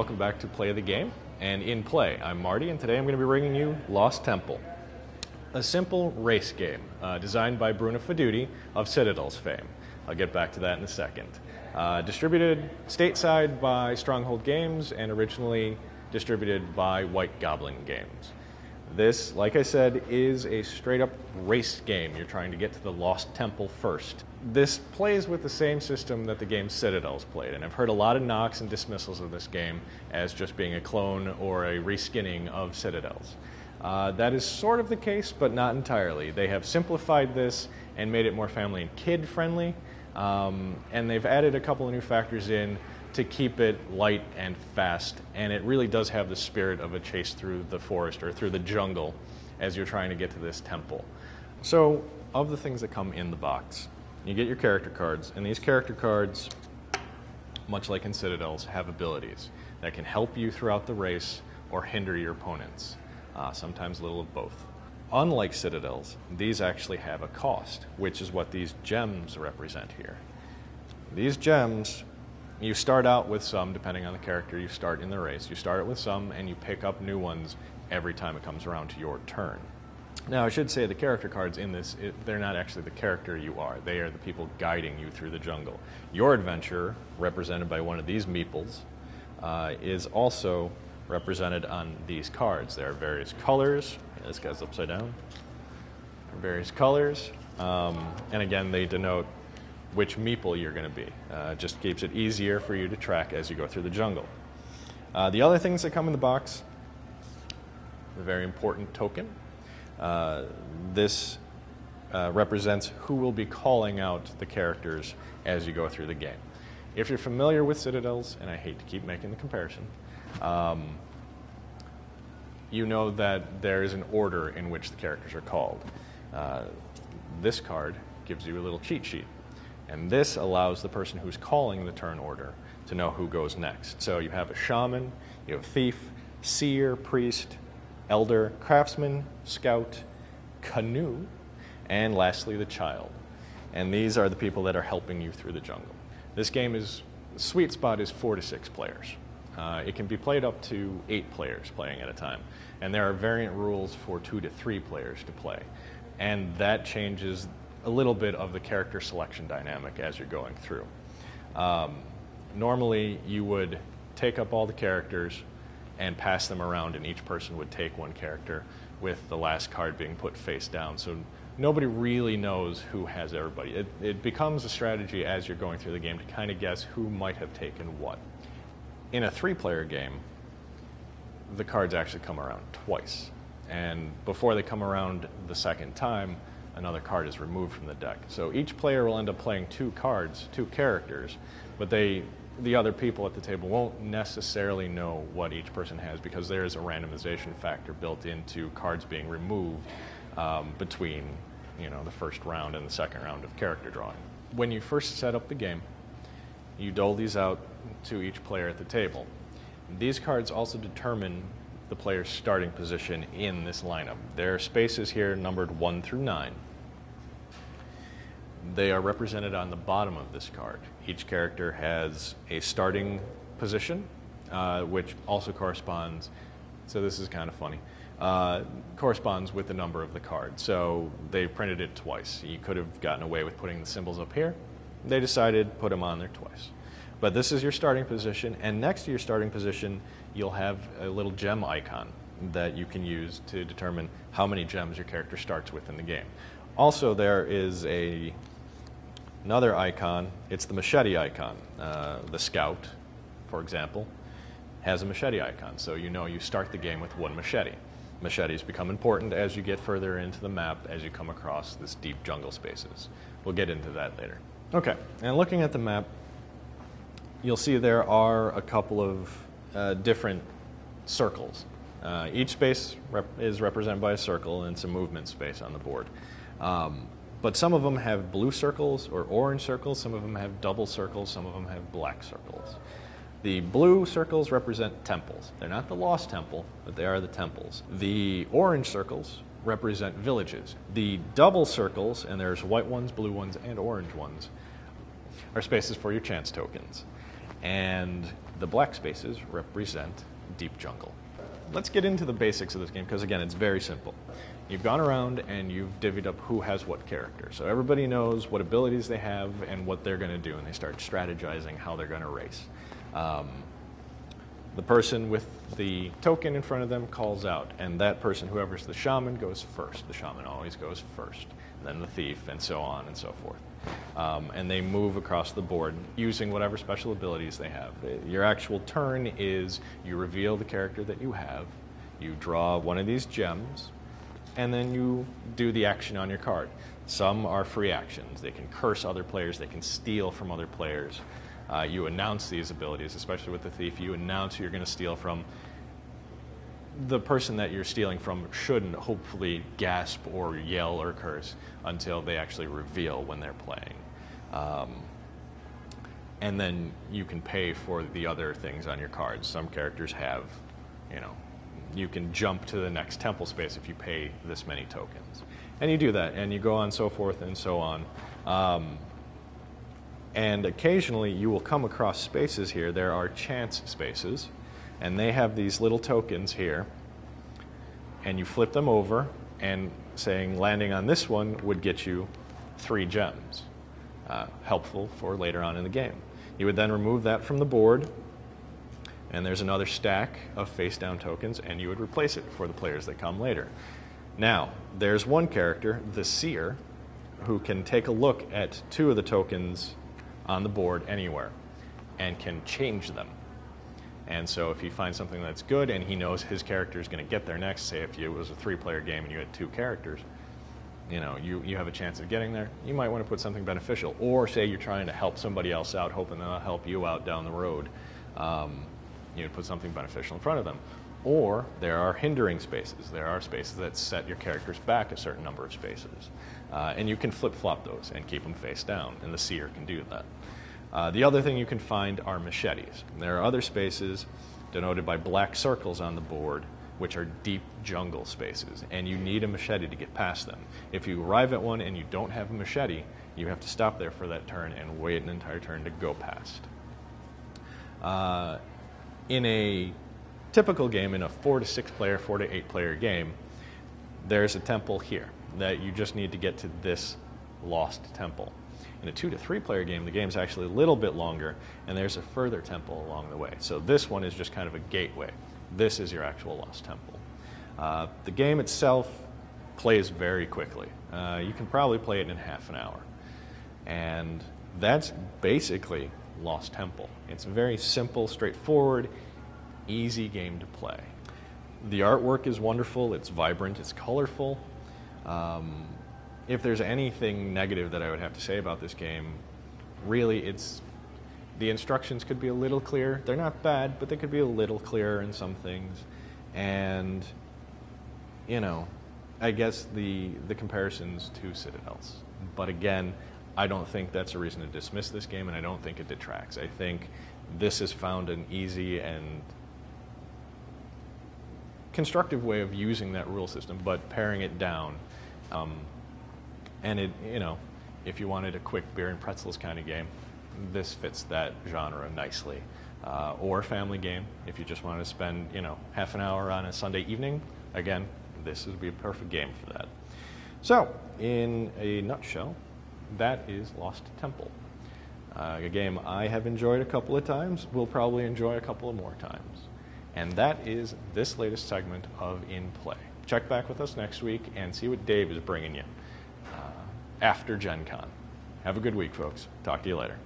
welcome back to Play the Game. And in Play, I'm Marty, and today I'm going to be bringing you Lost Temple, a simple race game designed by Bruno Faidutti of Citadel's fame. I'll get back to that in a second. Distributed stateside by Stronghold Games and originally distributed by White Goblin Games. This, like I said, is a straight-up race game. You're trying to get to the Lost Temple first. This plays with the same system that the game Citadel's played, and I've heard a lot of knocks and dismissals of this game as just being a clone or a reskinning of Citadel's. That is sort of the case, but not entirely. They have simplified this and made it more family and kid-friendly, and they've added a couple of new factors in to keep it light and fast, and it really does have the spirit of a chase through the forest or through the jungle as you're trying to get to this temple. So, of the things that come in the box, you get your character cards, and these character cards, much like in Citadel's, have abilities that can help you throughout the race or hinder your opponents, sometimes a little of both. Unlike Citadel's, these actually have a cost, which is what these gems represent here. These gems, you start out with some, depending on the character you start in the race. You start it with some, and you pick up new ones every time it comes around to your turn. Now, I should say the character cards in this, they're not actually the character you are. They are the people guiding you through the jungle. Your adventurer, represented by one of these meeples, is also represented on these cards. There are various colors. This guy's upside down. Various colors. And again, they denote which meeple you're going to be. It just keeps it easier for you to track as you go through the jungle. The other things that come in the box, a very important token. This represents who will be calling out the characters as you go through the game. If you're familiar with Citadel's, and I hate to keep making the comparison, you know that there is an order in which the characters are called. This card gives you a little cheat sheet. And this allows the person who's calling the turn order to know who goes next. So you have a shaman, you have thief, seer, priest, elder, craftsman, scout, canoe, and lastly the child. And these are the people that are helping you through the jungle. This game is, the sweet spot is 4 to 6 players. It can be played up to 8 players playing at a time. And there are variant rules for 2 to 3 players to play. And that changes a little bit of the character selection dynamic as you're going through. Normally, you would take up all the characters and pass them around, and each person would take one character with the last card being put face down. So nobody really knows who has everybody. It becomes a strategy as you're going through the game to kind of guess who might have taken what. In a 3-player game, the cards actually come around twice. And before they come around the second time, another card is removed from the deck. So each player will end up playing 2 cards, 2 characters, but the other people at the table won't necessarily know what each person has because there is a randomization factor built into cards being removed between the first round and the second round of character drawing. When you first set up the game, you dole these out to each player at the table. These cards also determine the player's starting position in this lineup. There are spaces here numbered 1 through 9. They are represented on the bottom of this card. Each character has a starting position, which also corresponds, so this is kind of funny, corresponds with the number of the card. So they've printed it twice. You could have gotten away with putting the symbols up here. They decided put them on there twice. But this is your starting position, and next to your starting position, you'll have a little gem icon that you can use to determine how many gems your character starts with in the game. Also, there is another icon. It's the Machete Icon. The scout, for example, has a machete icon, so you start the game with 1 machete. Machetes become important as you get further into the map, as you come across this deep jungle spaces. We'll get into that later. Okay, and looking at the map, you'll see there are a couple of different circles. Each space is represented by a circle and some movement space on the board. But some of them have blue circles or orange circles, some of them have double circles, some of them have black circles. The blue circles represent temples. They're not the Lost Temple, but they are the temples. The orange circles represent villages. The double circles, and there's white ones, blue ones, and orange ones, are spaces for your chance tokens. and the black spaces represent deep jungle. Let's get into the basics of this game, because again, it's very simple. You've gone around and you've divvied up who has what character. So everybody knows what abilities they have and what they're going to do, and they start strategizing how they're going to race. The person with the token in front of them calls out, and that person, whoever's the shaman, goes first. The shaman always goes first, then the thief, and so on and so forth. And they move across the board using whatever special abilities they have. Your actual turn is you reveal the character that you have, you draw one of these gems, and then you do the action on your card. Some are free actions. They can curse other players, they can steal from other players. You announce these abilities, especially with the thief. You announce who you're going to steal from. The person that you're stealing from shouldn't hopefully gasp or yell or curse until they actually reveal when they're playing. And then you can pay for the other things on your cards. Some characters have, you can jump to the next temple space if you pay this many tokens. And you do that, and you go on so forth and so on. And occasionally you will come across spaces here. There are chance spaces, and they have these little tokens here, and you flip them over, and saying landing on this one would get you 3 gems, helpful for later on in the game. You would then remove that from the board, and there's another stack of face-down tokens, and you would replace it for the players that come later. Now, there's one character, the Seer, who can take a look at 2 of the tokens on the board anywhere and can change them. And so if he finds something that's good and he knows his character is going to get there next, say if it was a 3-player game and you had 2 characters, you have a chance of getting there, you might want to put something beneficial. Or say you're trying to help somebody else out, hoping they'll help you out down the road, you'd put something beneficial in front of them. Or there are hindering spaces. There are spaces that set your characters back a certain number of spaces. And you can flip-flop those and keep them face down, and the Seer can do that. The other thing you can find are machetes. There are other spaces denoted by black circles on the board, which are deep jungle spaces, and you need a machete to get past them. If you arrive at one and you don't have a machete, you have to stop there for that turn and wait an entire turn to go past. In a typical game, in a 4 to 6 player, 4 to 8 player game, there's a temple here that you just need to get to this lost temple. In a 2 to 3 player game, the game's actually a little bit longer, and there's a further temple along the way. So this one is just kind of a gateway. This is your actual lost temple. The game itself plays very quickly. You can probably play it in half an hour. And that's basically Lost Temple. It's a very simple, straightforward, easy game to play. The artwork is wonderful, it's vibrant, it's colorful. If there's anything negative that I would have to say about this game, really the instructions could be a little clearer. They're not bad, but they could be a little clearer in some things. And, I guess the comparisons to Citadels. But again, I don't think that's a reason to dismiss this game, and I don't think it detracts. I think this has found an easy and constructive way of using that rule system, but paring it down. And if you wanted a quick beer and pretzels kind of game, this fits that genre nicely. Or a family game, if you just want to spend, half an hour on a Sunday evening, again, this would be a perfect game for that. So, in a nutshell, that is Lost Temple. A game I have enjoyed a couple of times, will probably enjoy a couple of more times. And that is this latest segment of In Play. Check back with us next week and see what Dave is bringing you after Gen Con. Have a good week, folks. Talk to you later.